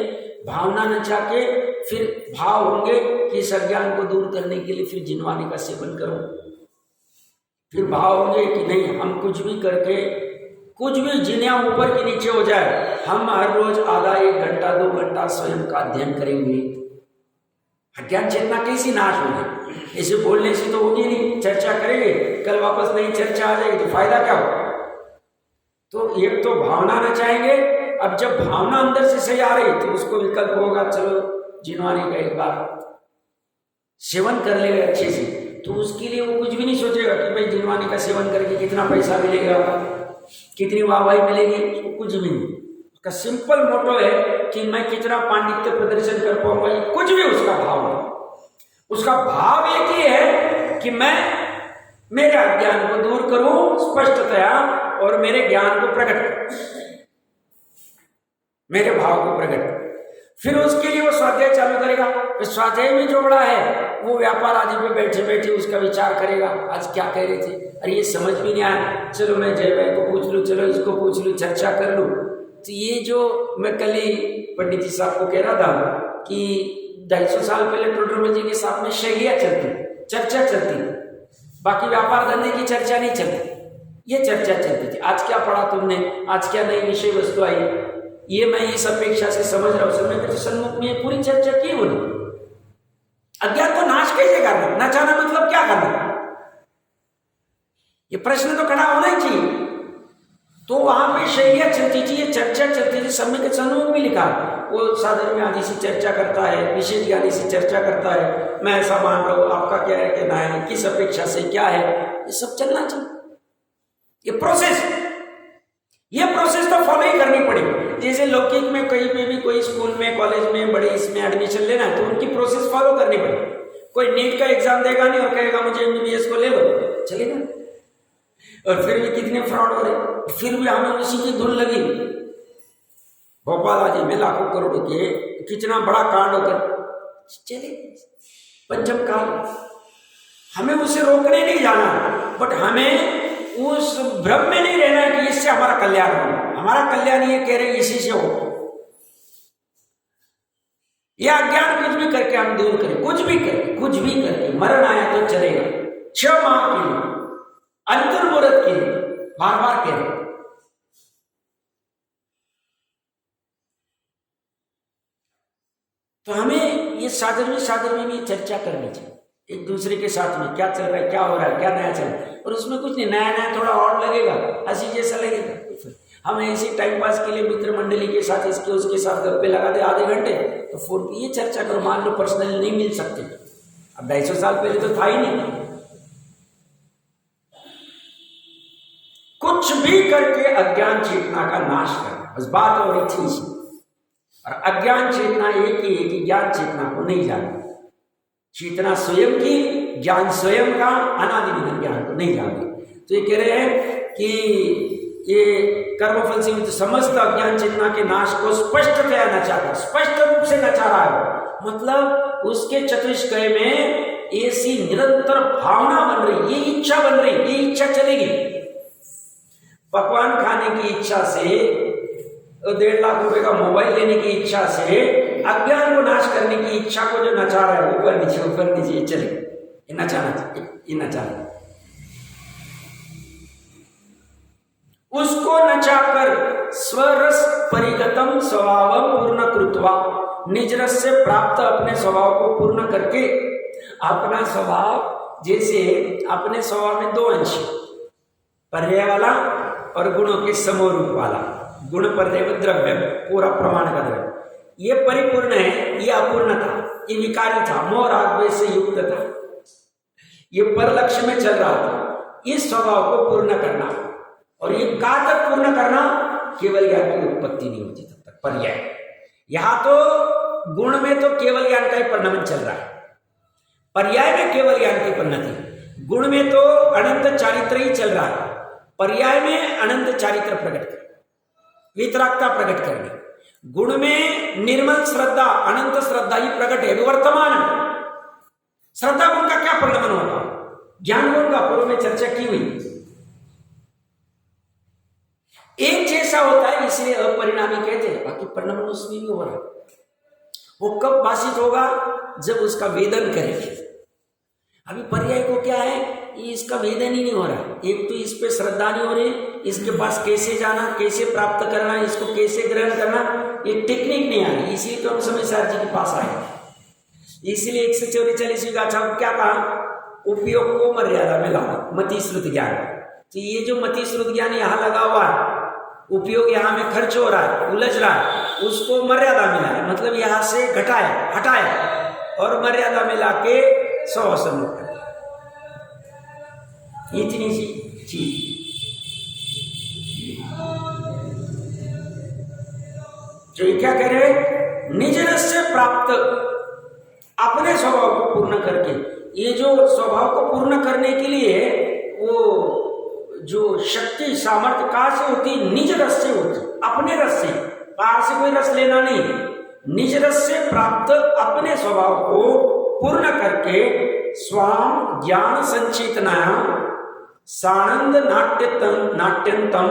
भावना नचा के फिर भाव होंगे कि इस अज्ञान को दूर करने के लिए फिर जिनवानी का सेवन करो। फिर भाव होंगे कि नहीं, हम कुछ भी करके, कुछ भी जिन्या ऊपर के नीचे हो जाए, हम हर रोज आधा 1 घंटा 2 घंटा स्वयं का अध्ययन करेंगे। अज्ञान चेतना कैसी नाश होगी? इसे बोलने से तो होगी नहीं, चर्चा करेंगे, कल वापस नई चर्चा आ जाएगी तो फायदा क्या होगा? तो एक तो भावना नचाएंगे। अब जब भावना अंदर से सही आ रही तो उसको विकल्प होगा, चलो जिनवानी का एक बार सेवन कर लेंगे अच्छे से। तो उसके लिए वो कुछ भी नहीं सोचेगा कि भाई जिनवानी का सेवन करके कितना पैसा मिलेगा, कितनी वाहवाही मिलेगी, उसको कुछ भी नहीं। उसका सिंपल मोटो है कि मैं कितना पांडित्य प्रदर्शन कर पाऊंगा, ये कुछ भी उसका भाव नहीं। उसका भाव एक ही है कि मैं मेरे अज्ञान को दूर करूं स्पष्टतया, और मेरे ज्ञान को प्रकट करूं, मेरे भाव को प्रकट करूं। फिर उसके लिए वो स्वाध्याय चालू करेगा। तो स्वाध्याय में जो बड़ा है वो व्यापार आदि पे बैठे बैठे उसका विचार करेगा, आज क्या कह रहे थे, अरे ये समझ भी नहीं आया, चलो मैं जय भाई को पूछ लूँ, चलो इसको पूछ लूँ, चर्चा कर लूँ। तो ये जो मैं कल ही पंडित जी साहब को कह रहा था कि 250 साल पहले टोडरमल जी के साथ में शैलियाँ चलती, चर्चा चलती, बाकी व्यापार धंधे की चर्चा नहीं चलती, ये चर्चा चलती थी। आज क्या पढ़ा तुमने, आज क्या नई विषय वस्तु आई, ये मैं इस अपेक्षा से समझ रहा हूँ। समय के सन्मुख में पूरी चर्चा की बोली। अज्ञान को नाश कैसे करना, नचाना मतलब क्या करना, ये प्रश्न तो खड़ा होना ही चाहिए। तो वहां पे शैलियाँ चलती थी, ये चर्चा चलती थी। समय के सन्मुख में लिखा, वो साधन में आदि से चर्चा करता है, विशेष ज्ञानी से चर्चा करता है, मैं ऐसा मान रहा हूँ, आपका क्या है कहना है, किस अपेक्षा से क्या है, ये सब चलना चाहिए। ये प्रोसेस तो फॉलो ही करनी पड़ेगी। जैसे लौकिक में कहीं पे भी कोई स्कूल में, कॉलेज में, बड़े इसमें एडमिशन लेना है तो उनकी प्रोसेस फॉलो करनी पड़ेगी। कोई नीट का एग्जाम देगा नहीं और कहेगा मुझे MBBS को ले लो, चलेगा? और फिर भी कितने फ्रॉड हो रहे, फिर भी हमें उसी की धुन लगी। भोपाल आदि में लाखों करोड़ों के कितना बड़ा कांड होकर चले पंचम काल, हमें उसे रोकने नहीं जाना, बट हमें उस भ्रम में नहीं रहना है कि इससे हमारा कल्याण हो। हमारा कल्याण ये कह रहे इसी से हो। यह अज्ञान कुछ भी करके हम दूर करें, कुछ भी करके मरण आया तो चलेगा, 6 माह के लिए, अंतर्मुहूर्त के लिए, बार बार कह रहे। तो हमें ये साधन में भी चर्चा करनी चाहिए, एक दूसरे के साथ में क्या चल रहा है, क्या हो रहा है, क्या नया चल रहा है। और उसमें कुछ नहीं, नया थोड़ा और लगेगा, हंसी जैसा लगेगा। हम ऐसे टाइम पास के लिए मित्र मंडली के साथ इसके उसके साथ गप्पे लगा दे आधे घंटे, तो फोन पे ये चर्चा करो। मान लो पर्सनली नहीं मिल सकते, अब 250 साल पहले तो था ही नहीं। कुछ भी करके अज्ञान चेतना का नाश करना, बस बात हो रही थी इसी। और अज्ञान चेतना एक ही है कि ज्ञान चेतना को नहीं जानती। चेतना स्वयं की, ज्ञान स्वयं का, अनादि ज्ञान को नहीं जानती। तो ये कह रहे हैं कि ये कर्मफल से तो समस्त अज्ञान चेतना के नाश को स्पष्टतया नचाता, स्पष्ट रूप से नचा रहा है। मतलब उसके चतुष्कय में ऐसी निरंतर भावना बन रही, ये इच्छा बन रही, ये इच्छा चलेगी। पकवान खाने की इच्छा से, 1.5 लाख रुपए का मोबाइल लेने की इच्छा से, अज्ञान को नाश करने की इच्छा को जो नचा रहा है, ऊपर नीचे ये चले, ये नचाना उसको नचाकर स्वरस परिगतम स्वभावम पूर्ण कृत्वा, निज रस से प्राप्त अपने स्वभाव को पूर्ण करके, अपना स्वभाव जैसे अपने स्वभाव में 2 अंश, पर्याय वाला और गुणों के समरूप वाला। गुण पर्याय द्रव्य, पूरा प्रमाण का द्रव्य, ये परिपूर्ण है, ये अपूर्ण था, ये विकारी था, मोह राग द्वेष से युक्त था, ये पर लक्ष्य में चल रहा था। इस स्वभाव को पूर्ण करना, और ये कहाँ तक पूर्ण करना, केवल ज्ञान की उत्पत्ति नहीं होती तब तक। पर्याय यहां तो गुण में तो केवल ज्ञान का ही परिणमन चल रहा है, पर्याय में केवल ज्ञान की परिणति। गुण में तो अनंत चारित्र ही चल रहा है, पर्याय में अनंत चारित्र प्रकट कर, वितरागता प्रकट करनी। गुण में निर्मल श्रद्धा, अनंत श्रद्धा ही प्रकट है, वर्तमान। श्रद्धा गुण का क्या परिणमन होता, ज्ञान गुण का पूर्व में चर्चा की हुई। एक जैसा होता है इसलिए अपरिणामी कहते हैं, बाकी परिणाम उसमें भी हो रहा है। वो कब भाषित होगा, जब उसका वेदन करेंगे। अभी पर्याय को क्या है, इसका वेदन ही नहीं हो रहा। एक तो इस पे श्रद्धा नहीं हो रही, इसके पास कैसे जाना, कैसे प्राप्त करना, इसको कैसे ग्रहण करना, ये टेक्निक नहीं आ रही। इसीलिए तो हम समझदार जी के पास आए। इसलिए 144वीं गाथा को क्या कहा, उपयोग को मर्यादा में लाना, मति श्रुत ज्ञान। तो ये जो मति श्रुत ज्ञान यहाँ लगा हुआ है, उपयोग यहाँ में खर्च हो रहा है, उलझ रहा है, उसको मर्यादा में लाया, मतलब यहाँ से हटाया और मर्यादा में लाके 100 मुक्त कर, इतनी सी चीज। जो क्या कह रहे, निज रस से प्राप्त अपने स्वभाव को पूर्ण करके। ये जो स्वभाव को पूर्ण करने के लिए वो जो शक्ति सामर्थ्य कहां से होती, निज रस से होती, अपने रस से, बाहर से कोई रस लेना नहीं। निज रस से प्राप्त अपने स्वभाव को पूर्ण करके स्वाम ज्ञान संचेतना सानंद नाट्यंतम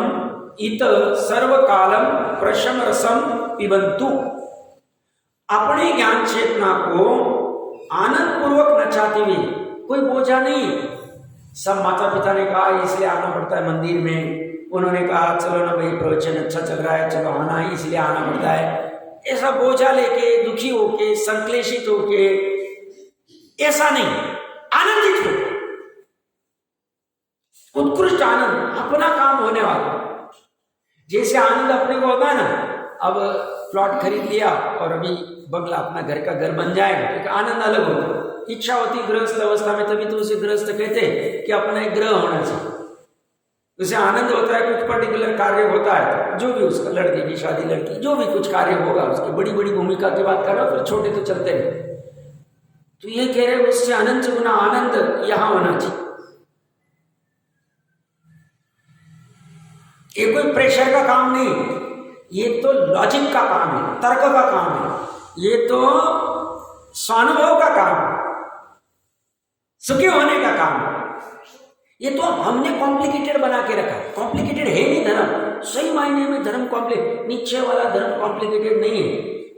इत सर्वकालम प्रशम रसम पिबंतु। अपने ज्ञान चेतना को आनंद पूर्वक नचाते हुए, कोई बोझा नहीं। सब माता पिता ने कहा इसलिए आना पड़ता है मंदिर में, उन्होंने कहा चलो ना भाई प्रवचन अच्छा चल रहा है, चलो आना है इसलिए आना पड़ता है। ऐसा बोझा लेके, दुखी होके, संक्लेशित होके, ऐसा नहीं, आनंदित हो, उत्कृष्ट आनंद, अपना काम होने वाला। जैसे आनंद अपने को होता है ना, अब प्लॉट खरीद लिया और अभी बंगला अपना घर का घर बन जाएगा, तो आनंद अलग होता है। इच्छा होती गृहस्थ अवस्था में, तभी तो उसे गृहस्थ कहते हैं कि अपना एक ग्रह होना चाहिए। उसे आनंद होता है, कुछ पर्टिकुलर कार्य होता है, जो भी उसका, लड़के की शादी, लड़की, जो भी कुछ कार्य होगा उसकी, बड़ी बड़ी भूमिका की बात कर रहा हूं, फिर छोटे तो चलते हैं। तो ये कह रहे उससे अनंत गुना आनंद यहां होना चाहिए। ये कोई प्रेशर का काम नहीं, ये तो लॉजिक का काम है, तर्क का काम है, ये तो स्वानुभव का काम है, सुखी होने का काम है। ये तो हमने कॉम्प्लिकेटेड बना के रखा है। कॉम्प्लिकेटेड है नहीं धर्म, सही मायने में धर्म कॉम्प्लिकेटेड, नीचे वाला धर्म कॉम्प्लिकेटेड नहीं है।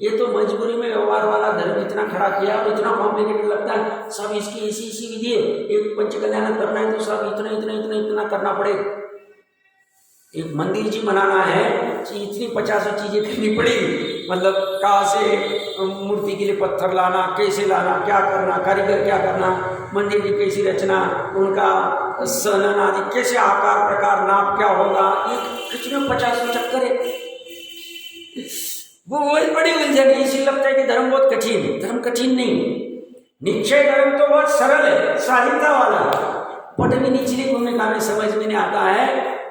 ये तो मजबूरी में व्यवहार वाला धर्म इतना खड़ा किया और इतना कॉम्प्लिकेटेड लगता है। सब इसकी ऐसी विधि है, एक पंचकल्याण करना है तो सब इतना इतना इतना इतना करना पड़ेगा। एक मंदिर जी बनाना है, इतनी 50 चीजें करनी पड़ेगी। मतलब कहाँ से मूर्ति के लिए पत्थर लाना, कैसे लाना, क्या करना, कारीगर क्या करना, मंदिर की कैसी रचना, उनका सनन आदि कैसे, आकार प्रकार नाप क्या होगा, ये कितने 50 चक्कर है। वो बड़ी उलझन है। इसी लगता है कि धर्म बहुत कठिन है। धर्म कठिन नहीं, निश्चय कर्म तो बहुत सरल है, साधिता वाला, बट भी निचले गुण में हमें समझ में नहीं आता है,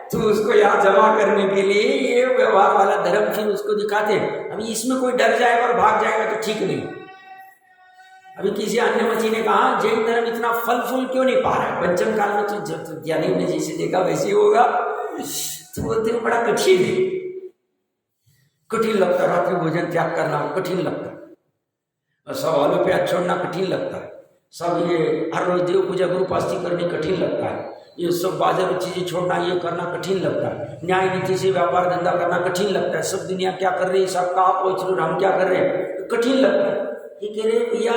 तो उसको यहाँ जमा करने के लिए ये व्यवहार वाला धर्म फिर उसको दिखाते हैं। अभी इसमें कोई डर जाएगा और भाग जाएगा तो ठीक नहीं। अभी किसी अन्य मची ने कहा जैन धर्म इतना फल फूल क्यों नहीं पा रहा है, पंचम काल में तो ज्ञानी ने जैसे देखा वैसे ही होगा, तो बोलते बड़ा कठिन है, कठिन लगता, रात्रि भोजन त्याग करना कठिन लगता, और सब ऑलोपैथ छोड़ना कठिन लगता है, सब ये हर रोज देव पूजा गुरुपास्ती करनी कठिन लगता है, ये सब बाजार चीजें छोड़ना ये करना कठिन लगता है, न्याय नीति से व्यापार धंधा करना कठिन लगता है, सब दुनिया क्या कर रही है, सब कहा पहुंच लो, हम क्या कर रहे हैं, कठिन लगता है। ये कह रहे भैया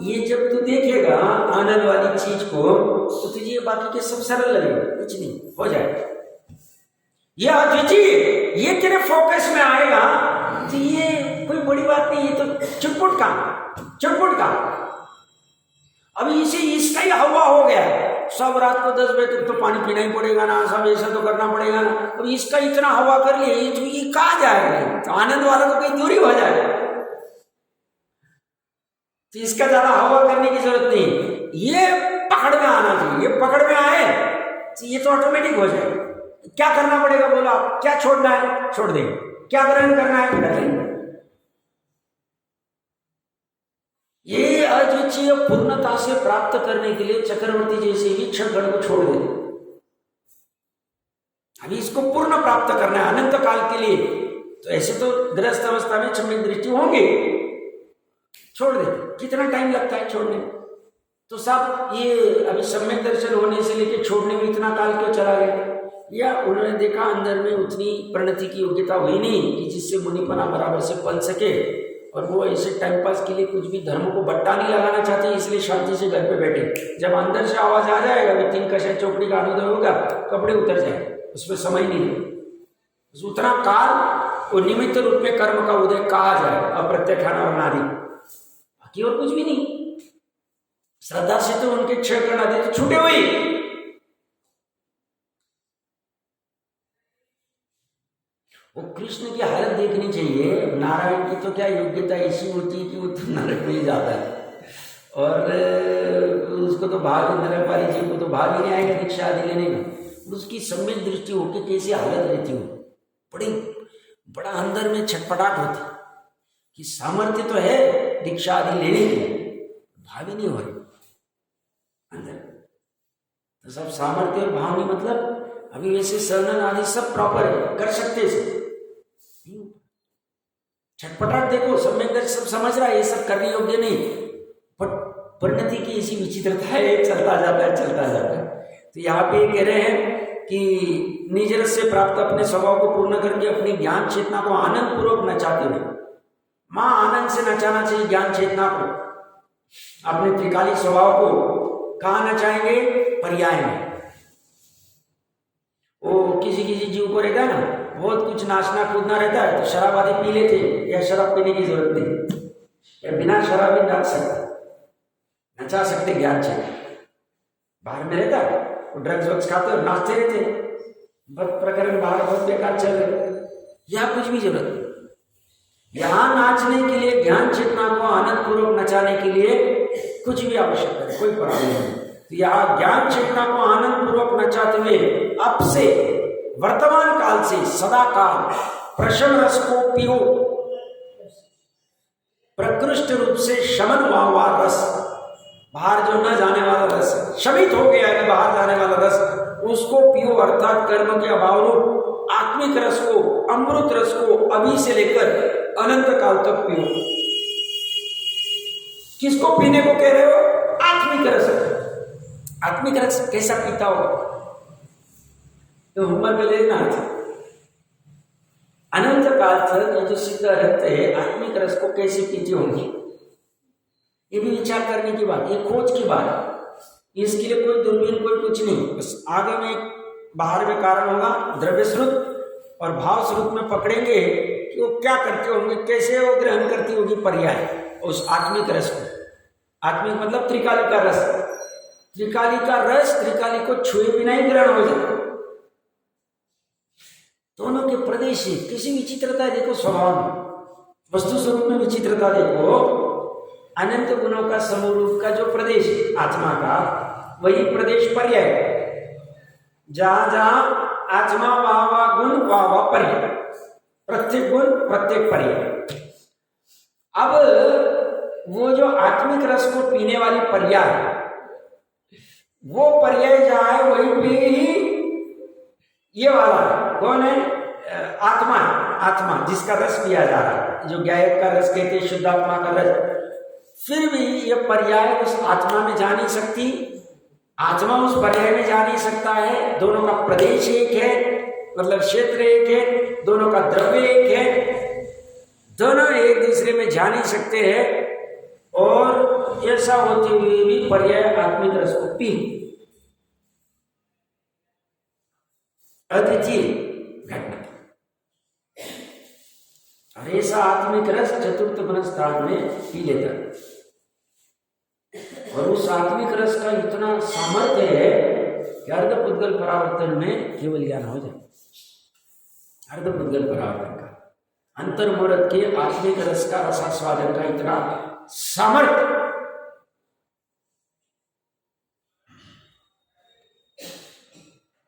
ये जब तू देखेगा आनंद वाली चीज को तो तुझे बाकी के सब सरल लगेगा, कुछ नहीं हो जाएगा। ये अद्वितीय, ये तेरे फोकस में आएगा तो ये कोई बड़ी बात नहीं, ये तो चुटपुट काम। अभी इसे इसका ही हवा हो गया है, सब रात को 10 बजे तक तो पानी पीना ही पड़ेगा ना, सब ऐसा तो करना पड़ेगा ना, अभी इसका इतना हवा कर लिए तो ये कहाँ जाएगा, तो आनंद वाला तो कहीं दूरी हो जाएगा, तो इसका ज्यादा हवा करने की जरूरत नहीं, ये पकड़ में आना चाहिए, ये पकड़ में आए तो ये तो ऑटोमेटिक हो जाएगा। क्या करना पड़ेगा बोला, क्या छोड़ना है छोड़ देंगे, क्या ग्रहण करना है कर लेंगे। ये अद्वितीय पूर्णता से प्राप्त करने के लिए चक्रवर्ती जैसे ही क्षण को छोड़ दे, अभी इसको पूर्ण प्राप्त करना है अनंत काल के लिए, तो ऐसे तो गृहस्थ अवस्था में सम्यक दृष्टि होंगे, छोड़ देते, कितना टाइम लगता है छोड़ने में, तो सब ये अभी सम्यक दर्शन होने से लेके छोड़ने में इतना काल क्यों चला गया, या उन्होंने देखा अंदर में उतनी प्रणति की योग्यता हुई नहीं कि जिससे मुनिपना बराबर से पल सके, और वो ऐसे टाइम पास के लिए कुछ भी धर्म को बट्टा नहीं लगाना चाहते, इसलिए शांति से घर पे बैठे, जब अंदर से आवाज आ जाएगा अभी 3 कषाय चौकड़ी का अनुदय होगा, कपड़े उतर जाए, उसमें समय नहीं है, उतना काल वो निमित्त रूप में कर्म का उदय कहा जाए, अप्रत्यक्षान और नादि, बाकी और कुछ भी नहीं। श्रद्धा से तो उनके क्षय करना दे तो छूटे हुए, वो कृष्ण की हालत देखनी चाहिए। नारायण की तो क्या योग्यता ऐसी होती है कि वो तो नरक में ही जाता है, और उसको तो भाग, नरकवाली जी को तो भाग ही नहीं आएगा दीक्षा आदि लेने में, उसकी सम्यक दृष्टि होकर कैसी हालत रहती हो, बड़ा अंदर में छटपटाट होती कि सामर्थ्य तो है दीक्षा आदि लेने की, भाव ही नहीं हो रही अंदर, तो सब सामर्थ्य और भाव नहीं, मतलब अभी वैसे शरण आदि सब प्रॉपर है, कर सकते हैं, छटपटाट देखो, सम्यक दर्शन सब समझ रहा है, ये सब करने योग्य नहीं, बट परिणति की ऐसी विचित्रता है, चलता जाता है। तो यहाँ पे कह रहे हैं कि निज रस से प्राप्त अपने स्वभाव को पूर्ण करके अपनी ज्ञान चेतना को आनंद पूर्वक नचाते हुए, मां आनंद से नचाना चाहिए ज्ञान चेतना को, अपने त्रिकालिक स्वभाव को कहाँ नचाएंगे, पर्याय में। वो किसी जीव को रहता है ना, बहुत कुछ नाचना कूदना रहता है, तो शराब आदि पी लेते, या शराब पीने की जरूरत नहीं, या बिना शराब भी नचा सकते ज्ञान से। बाहर में रहता है वो ड्रग्स वग्स खाते और नाचते रहते, प्रकरण बाहर बहुत बेकार चल रहे, या कुछ भी जरूरत नहीं। यहाँ नाचने के लिए ज्ञान चेतना को आनंद पूर्वक नचाने के लिए कुछ भी आवश्यक है, कोई प्रॉब्लम नहीं। तो यहाँ ज्ञान चेतना को आनंद पूर्वक नचाते हुए अब से वर्तमान काल से सदा काल प्रशम रस को पियो, प्रकृष्ट रूप से शमन हुआ रस, बाहर जो न जाने वाला रस, शमित हो गया है बाहर जाने वाला रस, उसको पियो, अर्थात कर्म के अभाव रूप आत्मिक रस को, अमृत रस को अभी से लेकर अनंत काल तक पियो। किसको पीने को कह रहे हो, आत्मिक रस। आत्मिक रस कैसा पीता हो, तो उम्र के लेना अनंत काल तक ये जो सिद्ध रहते हैं आत्मिक रस को कैसे पीते होंगे, ये भी विचार करने की बात, ये खोज की बात है। इसके लिए कोई दूरबीन कोई कुछ नहीं, बस आगे में बाहर में कारण होगा, द्रव्य स्रोत और भाव स्रोत में पकड़ेंगे कि वो क्या करते होंगे, कैसे वो ग्रहण करती होगी पर्याय उस आत्मिक रस को। आत्मिक मतलब त्रिकाली का रस, त्रिकाली का रस त्रिकाली को छुए बिना ही ग्रहण हो जाए। दोनों के प्रदेश किसी विचित्रता देखो, स्वभाव में वस्तु स्वरूप में विचित्रता देखो, अनंत गुणों का समूह रूप का जो प्रदेश आत्मा का, वही प्रदेश पर्याय। जहां जहां आत्मा वहां गुण वहां पर्याय, प्रत्येक गुण प्रत्येक पर्याय। अब वो जो आत्मिक रस को पीने वाली पर्याय, वो पर्याय जहां है वहीं पे ही ये वाला है। कौन है? आत्मा। आत्मा जिसका रस पिया जा रहा है, जो गायक का रस कहते हैं, शुद्ध आत्मा का रस। फिर भी ये पर्याय उस आत्मा में जा नहीं सकती, आत्मा उस पर्याय में जा नहीं सकता है। दोनों का प्रदेश एक है, मतलब क्षेत्र एक है, दोनों का द्रव्य एक है, दोनों एक दूसरे में जा नहीं सकते हैं। और ऐसा होते हुए भी पर्याय आत्मिक रस को पी अद्वितीय घटना। और ऐसा आत्मिक रस चतुर्थ मन स्थान में पी लेता है। और उस आत्मिक रस का इतना सामर्थ्य है कि अर्धपुद्गल परावर्तन में केवल ज्ञान हो जाए। अर्धपुद्गल परावर्तन का, अंतर्मूर्त के आत्मिक रस का रसास्वादन का इतना सामर्थ्य।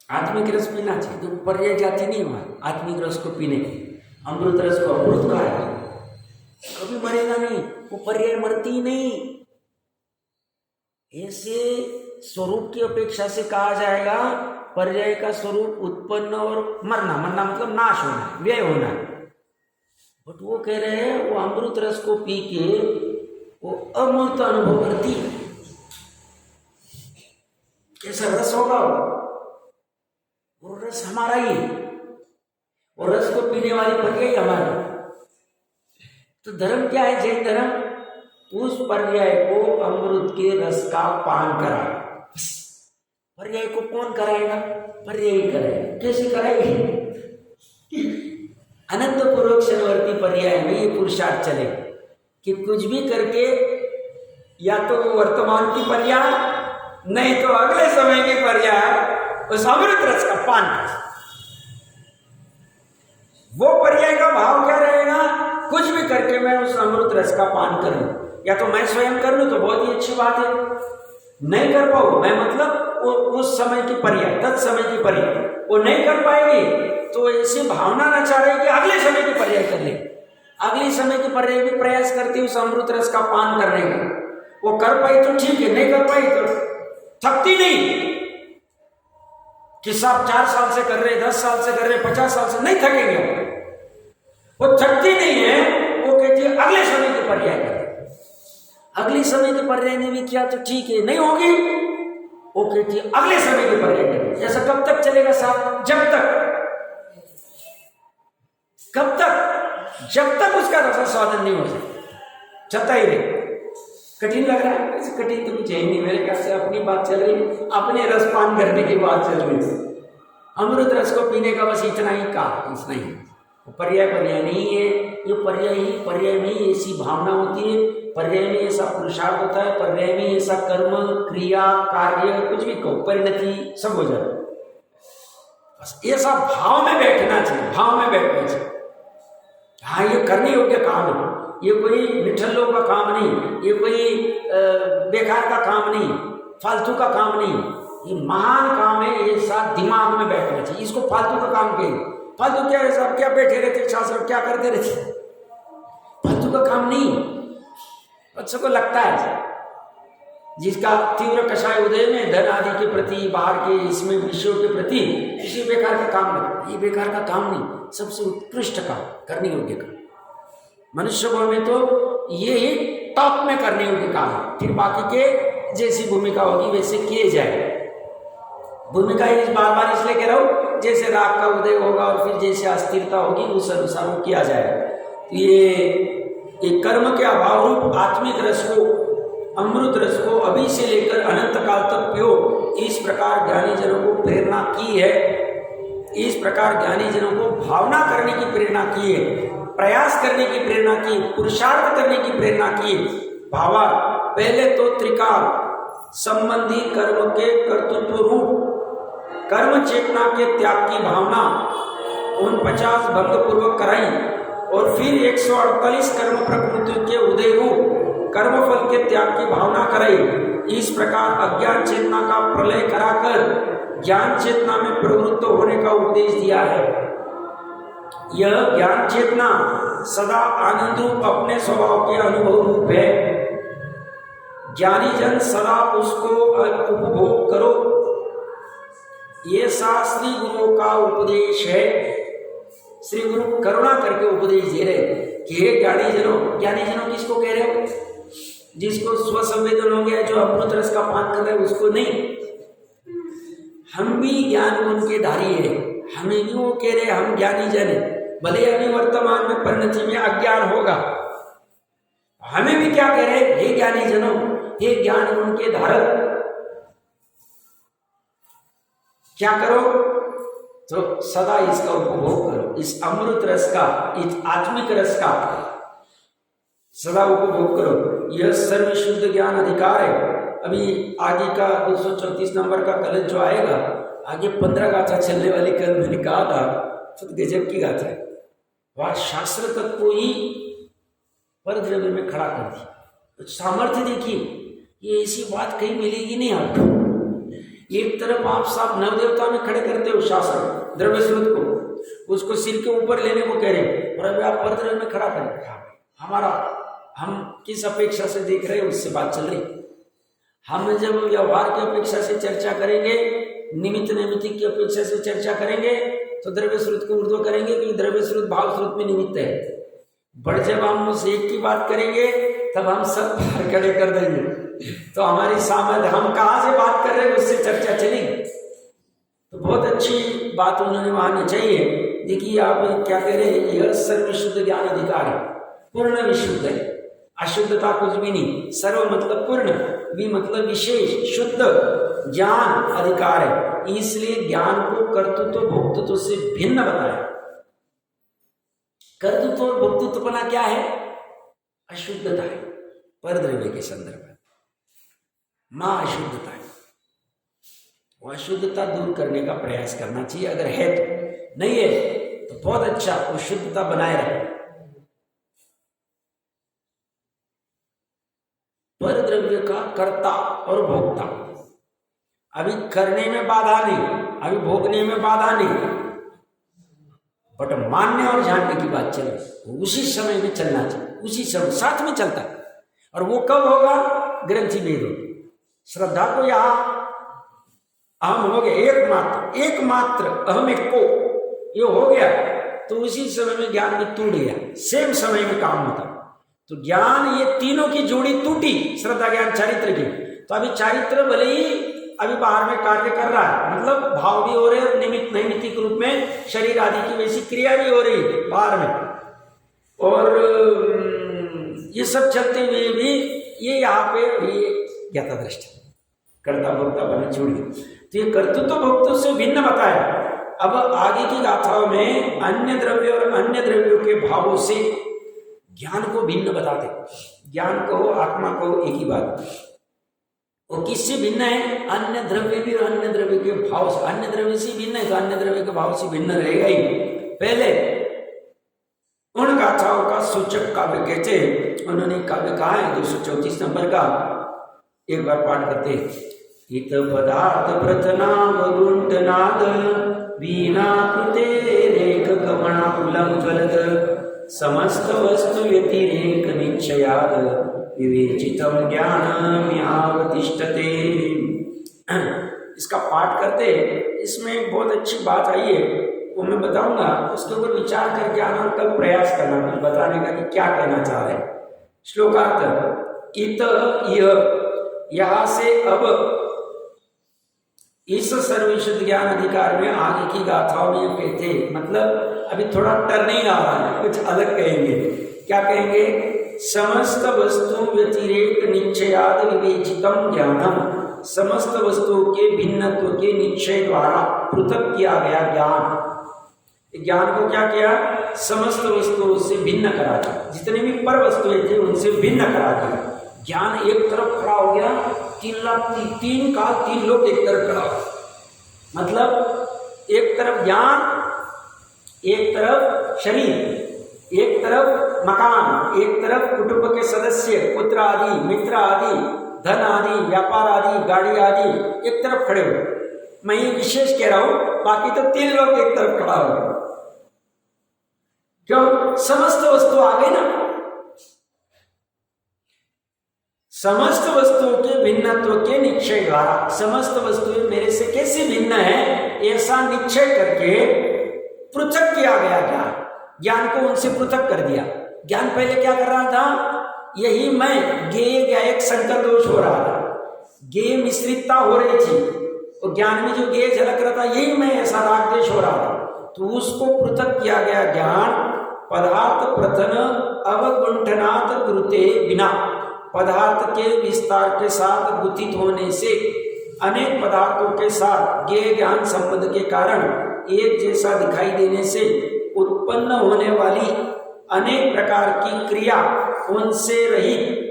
आत्मिक रस पीना चाहिए तो पर्याय जाती नहीं वहां आत्मिक रस को पीने की। अमृत रस को अमृत का है, कभी मरेगा नहीं, वो पर्याय मरती नहीं। ऐसे स्वरूप की अपेक्षा से कहा जाएगा पर्याय का स्वरूप उत्पन्न और मरना, मरना मतलब नाश होना, व्यय होना। बट वो कह रहे हैं वो अमृत रस को पी के वो अमृत अनुभव करती है। कैसा रस होगा वो रस हमारा ही, वो रस को पीने वाली पर्याय हमारी। तो धर्म क्या है? जैन धर्म उस पर्याय को अमृत के रस का पान करा। पर्याय को कौन कराएगा? पर्याय ही कराएगा। कैसे कराएगी? अनंत पूर्वक क्षणवर्ती पर्याय में ये पुरुषार्थ चले कि कुछ भी करके या तो वर्तमान की पर्याय, नहीं तो अगले समय की पर्याय उस अमृत रस का पान कर। वो पर्याय का भाव क्या रहेगा? कुछ भी करके मैं उस अमृत रस का पान कर लूं। या तो मैं स्वयं कर लूं तो बहुत ही अच्छी बात है, नहीं कर पाऊं मैं मतलब उस समय की पर्याय, तत्समय की पर्याय वो नहीं कर पाएगी तो ऐसी भावना नचा रही कि अगले समय की पर्याय कर ले। अगले समय की पर्याय भी प्रयास करती उस अमृत रस का पान करने का। वो कर पाई तो ठीक है, नहीं कर पाई तो थकती नहीं कि साहब 4 साल से कर रहे, 10 साल से कर रहे, 50 साल से, नहीं थकेंगे। वो थकती नहीं है, वो कहती है अगले समय की पर्याय कर। अगले समय की पर्याय ने भी किया तो ठीक है, नहीं होगी वो कहती है अगले समय की पर्याय कर। ऐसा कब तक चलेगा साहब? जब तक, कब तक? जब तक उसका रसास्वादन नहीं हो जाए, चलता ही नहीं। कठिन लग रहा है? ऐसे कठिन तो कुछ है नहीं। मेरे ख्याल से अपनी बात चल रही, अपने रसपान करने की बात चल रही है। अमृत रस को पीने का बस इतना ही काम, इतना ही। पर्याय पर्याय नहीं है, ये पर्याय ही पर्याय में ही ऐसी भावना होती है, पर्याय में ऐसा पुरुषार्थ होता है, पर्याय में ऐसा कर्म क्रिया कार्य कुछ भी कहो, परिणति सब हो जाए। बस ऐसा भाव में बैठना चाहिए, भाव में बैठना चाहिए। हाँ, ये करने योग्य काम है, ये कोई निठल्लों का काम नहीं, ये कोई बेकार का काम नहीं, फालतू का काम नहीं, ये महान काम है। ये साथ दिमाग में बैठना चाहिए। इसको फालतू का काम कहेंगे। फालतू क्या है साहब? क्या बैठे रहते शास्त्र, क्या करते रहते? फालतू का काम नहीं। बच्चों को लगता है जिसका तीव्र कषाय उदय में धन आदि के प्रति, बाहर के इसमें विषयों के प्रति, इसी बेकार का काम नहीं। ये बेकार का काम नहीं, सबसे उत्कृष्ट काम, करने योग्य काम। मनुष्य भाव में तो ये ही टॉप में करने योग्य काम है। फिर बाकी के जैसी भूमिका होगी वैसे किए जाए। भूमिका इस बार बार इसलिए कह रहा हूं, जैसे राग का उदय होगा और फिर जैसे अस्थिरता होगी उस अनुसार वो किया जाए। ये कर्म के अभाव रूप आत्मिक रस को, अमृत रस को अभी से लेकर अनंत काल तक पियो, इस प्रकार ज्ञानी जनों को प्रेरणा की है। इस प्रकार ज्ञानी जनों को भावना करने की प्रेरणा की है, प्रयास करने की प्रेरणा की, पुरुषार्थ करने की प्रेरणा की। भावा पहले तो त्रिकाल संबंधी कर्म के कर्तृत्व रूप कर्म चेतना के त्याग की भावना 49 भंग पूर्वक कराई और फिर 148 कर्म प्रकृति के उदय रूप कर्मफल के त्याग की भावना करे। इस प्रकार अज्ञान चेतना का प्रलय कराकर ज्ञान चेतना में प्रवृत्त होने का उपदेश दिया है। यह ज्ञान चेतना सदा आनंद रूप अपने स्वभाव के अनुभव रूप है। ज्ञानी जन सदा उसको उपभोग करो, ये शास्त्री गुरुओं का उपदेश है। श्री गुरु करुणा करके उपदेश दे रहे कि हे ज्ञानी जनों किसको कह रहे हो? जिसको स्वसंवेदन हो गया, जो अमृत रस का पान कर रहे हैं उसको नहीं। हम भी ज्ञान गुण के धारी है, हमें भी वो कह रहे हम ज्ञानी जन है, भले अभी वर्तमान में परिणति में अज्ञान होगा, हमें भी क्या कह रहे हे ज्ञानी जनों, हे ज्ञान गुण के धारक, क्या करो? तो सदा इसका उपभोग करो, इस अमृत रस का, इस आत्मिक रस का सदा उपभोग करो। यह सर्वशुद्ध ज्ञान अधिकार है। अभी आगे का 234 नंबर का कल जो आएगा, आगे 15 गाथा चलने वाली कल मैंने कहा था, तो गजब की गाथा है। वह शास्त्र तक को ही परद्रव्य में खड़ा कर दी। तो सामर्थ्य देखिए, ये ऐसी बात कहीं मिलेगी नहीं आपको। एक तरफ आप सब नवदेवता में खड़े करते हो शास्त्र द्रव्य स्रोत को, उसको सिर के ऊपर लेने को कह रहे, और अभी आप परद्रव्य में खड़ा करें। हमारा हम किस अपेक्षा से देख रहे हैं उससे बात चल रही। हम जब व्यवहार की अपेक्षा से चर्चा करेंगे, निमित्त नैमित्तिक की अपेक्षा से चर्चा करेंगे, तो द्रव्य स्रोत को ऊर्ध्व करेंगे, क्योंकि द्रव्य स्रोत भाव स्रोत में निमित्त है। बट जब हम उस एक की बात करेंगे तब हम सब बाहर खड़े कर देंगे, तो हमारी सामर्थ्य, हम कहाँ से बात कर रहे हैं उससे चर्चा चलेगी। तो बहुत अच्छी बात उन्होंने वहां चाहिए। देखिए आप क्या कह रहे हैं, यह सर्वशुद्ध ज्ञान अधिकार है, पूर्ण विशुद्ध है, अशुद्धता कुछ भी नहीं। सर्व मतलब पूर्ण, भी मतलब विशेष, शुद्ध ज्ञान अधिकार है। इसलिए ज्ञान को कर्तृत्व भोक्तृत्व से भिन्न बताया। कर्तृत्व और भोक्तृत्वपना क्या है? अशुद्धता है परद्रव्य के संदर्भ में। मां अशुद्धता है, वो अशुद्धता दूर करने का प्रयास करना चाहिए। अगर है तो, नहीं है तो बहुत अच्छा, वो शुद्धता बनाए रहे। परद्रव्य का कर्ता और भोक्ता, अभी करने में बाधा नहीं, अभी भोगने में बाधा नहीं, बट मानने और जानने की बात चले, उसी समय में चलना चाहिए, उसी समय साथ में चलता है। और वो कब होगा? ग्रंथि भेद होगी। श्रद्धा को यहां अहम हो गया, एकमात्र अहम एक को ये हो गया, तो उसी समय में ज्ञान भी टूट गया, सेम समय में काम होता। तो ज्ञान, ये तीनों की जोड़ी टूटी, श्रद्धा ज्ञान चारित्र की। तो अभी चारित्र भले ही अभी बाहर में कार्य कर रहा है, मतलब भाव भी हो रहे हैं, निमित्त नैमित्तिक रूप में शरीर आदि की वैसी क्रिया भी हो रही है बाहर में, और ये सब चलते हुए भी ये यहाँ पे ये ज्ञाता दृष्टि कर्ता भोक्ता बने जुड़ गए। तो ये कर्तृत्व भोक्तृत्व से भिन्न बताया। अब आगे की गाथाओं में अन्य द्रव्य और अन्य द्रव्यों के भावों से ज्ञान को भिन्न बताते। ज्ञान कहो, आत्मा कहो, एक ही बात। वो किससे भिन्न है? अन्य द्रव्य भी और अन्य द्रव्य के भाव से। अन्य द्रव्य से भिन्न है तो अन्य द्रव्य के भाव से भिन्न रहेगा ही। पहले उन गाथाओं का सूचक काव्य कहते, उन्होंने काव्य कहा है 234 नंबर का, एक बार पाठ करते। इत पदार्थ प्रथनावगुंठ नाद वीणा कृतेरेक कमणाकुलं ज्वलत समस्त वस्तु व्यतिरेक निश्चयाद विवेचितम ज्ञानमयावतिष्ठते। इसका पाठ करते, इसमें बहुत अच्छी बात आई है, वो मैं बताऊंगा, उसके ऊपर विचार करके आना, कल प्रयास करना कुछ बताने का कि क्या कहना चाह रहे हैं। श्लोकार्थ इत यह, यहां से अब इस सर्वशुद्ध ज्ञान अधिकार में आगे की गाथाओं में कहते, मतलब अभी थोड़ा टर्निंग आ रहा है, कुछ अलग कहेंगे। क्या कहेंगे? समस्त वस्तु व्यतिरेक निश्चयाद विवेचितम ज्ञानम, समस्त वस्तुओं के भिन्नत्व के निश्चय द्वारा पृथक किया गया ज्ञान। ज्ञान को क्या किया? समस्त वस्तुओं से भिन्न करा दिया, जितने भी पर वस्तुएं थे उनसे भिन्न करा दिया। ज्ञान एक तरफ खड़ा हो गया, 3 काल 3 लोग एक तरफ खड़ा हो, मतलब एक तरफ ज्ञान, एक तरफ शरीर, एक तरफ मकान, एक तरफ कुटुंब के सदस्य, पुत्र आदि, मित्र आदि, धन आदि, व्यापार आदि, गाड़ी आदि एक तरफ खड़े हो। मैं ये विशेष कह रहा हूं, बाकी तो 3 लोग एक तरफ खड़ा हो। क्यों? समस्त वस्तु आ गई ना। समस्त वस्तुओं के भिन्नत्व के निश्चय द्वारा समस्त वस्तुएं मेरे से कैसे भिन्न है, ऐसा निश्चय करके पृथक किया गया ज्ञान को उनसे पृथक कर दिया। ज्ञान पहले क्या कर रहा था? यही मैं गेय ज्ञायक संकर दोष हो रहा था, गेय मिश्रितता हो रही थी, और ज्ञान में जो गेय झलक रहा था यही मैं, ऐसा राग देश हो रहा था। तो उसको पृथक किया गया ज्ञान पदार्थ प्रथन अवगुंठनात् गुरुते बिना, पदार्थ के विस्तार के साथ गुथित होने से अनेक पदार्थों के साथ गेय ज्ञान संबंध के कारण एक जैसा दिखाई देने से उत्पन्न होने वाली अनेक प्रकार की क्रिया उनसे रहित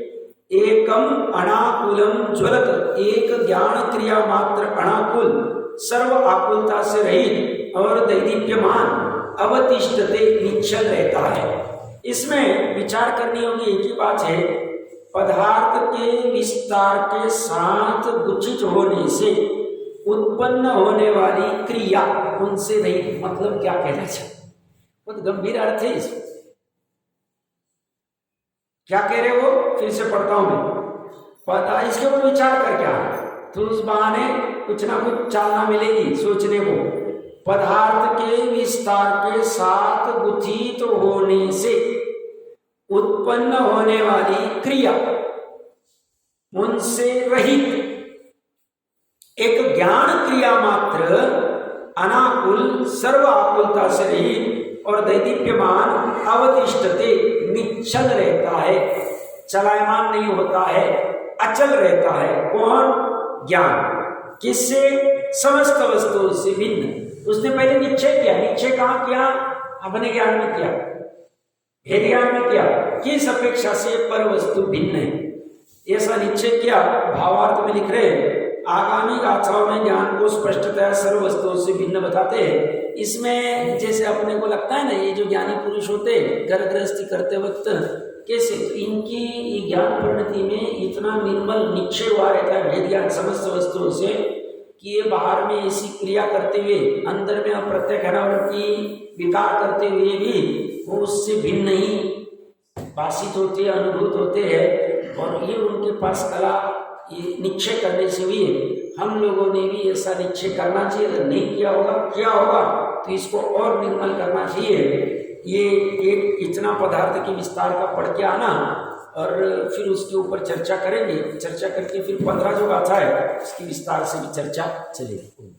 एकम अनाकुलम ज्वलत, एक ज्ञान क्रिया मात्र अनाकुल सर्व आकुलता से रहित और दैदीप्यमान अवतिष्ठते निश्चल रहता है। इसमें विचार करनी होगी एक ही बात है, पदार्थ के विस्तार के साथ गुच्छित होने से उत्पन्न होने वाली क्रिया उनसे रहित। मतलब क्या कहना चाहिए? बहुत गंभीर अर्थ है इसमें। क्या कह रहे हो? फिर से पढ़ता हूं मैं, पता इसके ऊपर विचार कर क्या है, तो उस बहाने कुछ ना कुछ चालना मिलेगी सोचने को। पदार्थ के विस्तार के साथ गुथित होने से उत्पन्न होने वाली क्रिया उनसे रहित एक ज्ञान क्रिया मात्र अनाकुल सर्व आकुलता से रहित और दैदीप्यमान अवतिष्ठते निश्चल रहता है, चलायमान नहीं होता है, अचल रहता है। कौन? ज्ञान। किससे? समस्त वस्तुओं से भिन्न। उसने पहले निश्चय किया। निश्चय कहाँ किया? अपने ज्ञान में किया, भेद ज्ञान में किया, किस अपेक्षा से पर वस्तु भिन्न है, ऐसा निश्चय किया। भावार्थ में लिख रहे आगामी गाथाओं में ज्ञान को स्पष्टतया सर्व वस्तुओं से भिन्न बताते हैं। इसमें जैसे अपने को लगता है ना, ये जो ज्ञानी पुरुष होते घर गृहस्थी करते वक्त कैसे, तो इनकी ज्ञान परिणति में इतना निर्मल निश्चय हुआ रहता है भेद ज्ञान समस्त वस्तुओं से, कि ये बाहर में ऐसी क्रिया करते हुए अंदर में अप्रत्यक्ष अनावरण की विकार करते हुए भी वो उससे भिन्न ही भाषित होते, अनुभूत होते हैं। और ये उनके पास कला, ये निश्चय करने से भी हम लोगों ने भी ऐसा निश्चय करना चाहिए। अगर नहीं किया होगा, क्या होगा, तो इसको और निर्मल करना चाहिए। ये एक इतना पदार्थ के विस्तार का पढ़ के आना, और फिर उसके ऊपर चर्चा करेंगे। चर्चा करके फिर 15 जो गाथा है उसकी विस्तार से भी चर्चा चलेगी।